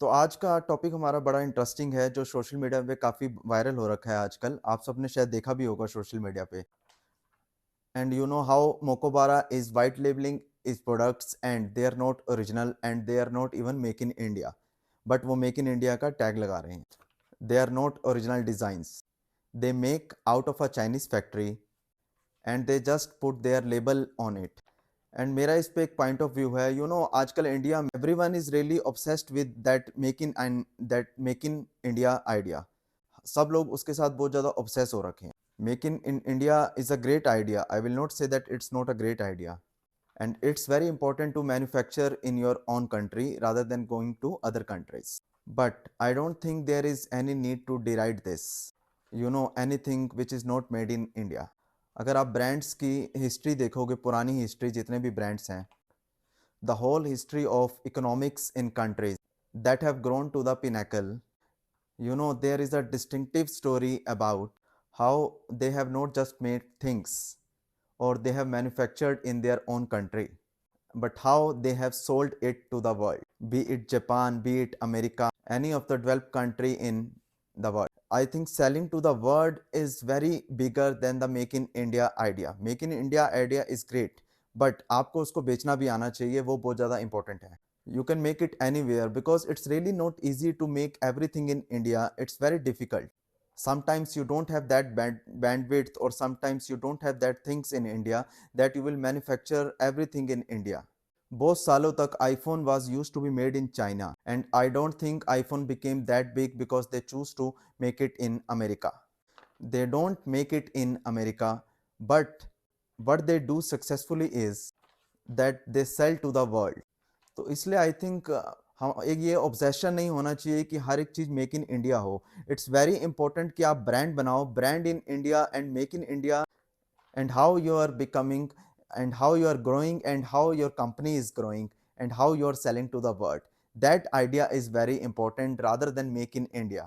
तो आज का टॉपिक हमारा बड़ा इंटरेस्टिंग है जो सोशल मीडिया पे काफ़ी वायरल हो रखा है आजकल। आप सबने शायद देखा भी होगा सोशल मीडिया पे। And you know how Mokobara is white labeling is products and they are not original and they are not even make in India. But वो मेक इन इंडिया का टैग लगा रहे हैं। They are not original designs. They make out of a Chinese factory and they just put their label on it. And मेरा इस पे एक point of view है, आजकल इंडिया में everyone is really obsessed with that make in India idea. सब लोग उसके साथ बहुत ज़्यादा ऑब्सेस हो रखे हैं। Make in India is a great idea, I will not say that it's not a great idea, and it's very important to manufacture in your own country rather than going to other countries. But I don't think there is any need to deride this, anything which is not made in India. अगर आप brands की history देखोगे, पुरानी history जितने भी brands हैं, the whole history of economics in countries that have grown to the pinnacle, there is a distinctive story about how they have not just made things or they have manufactured in their own country, but how they have sold it to the world, be it Japan, be it America, any of the developed country in the world. I think selling to the world is very bigger than the make in India idea. Make in India idea is great, but आपको उसको बेचना भी आना चाहिए, वो बहुत ज़्यादा important है. You can make it anywhere because it's really not easy to make everything in India. It's very difficult. Sometimes you don't have that bandwidth, or sometimes you don't have that things in India that you will manufacture everything in India. बहुत सालों तक iPhone was used to be made in China, and I don't think iPhone became that big because they choose to make it in America. They don't make it in America, but what they do successfully is that they sell to the world. तो इसलिए I think हम एक ये obsession नहीं होना चाहिए कि हर एक चीज़ मेक इन इंडिया हो। इट्स वेरी इंपॉर्टेंट कि आप ब्रांड बनाओ, brand in India and make in India, and how you are becoming and how you are growing and how your company is growing and how you are selling to the world. That idea is very important rather than make in India.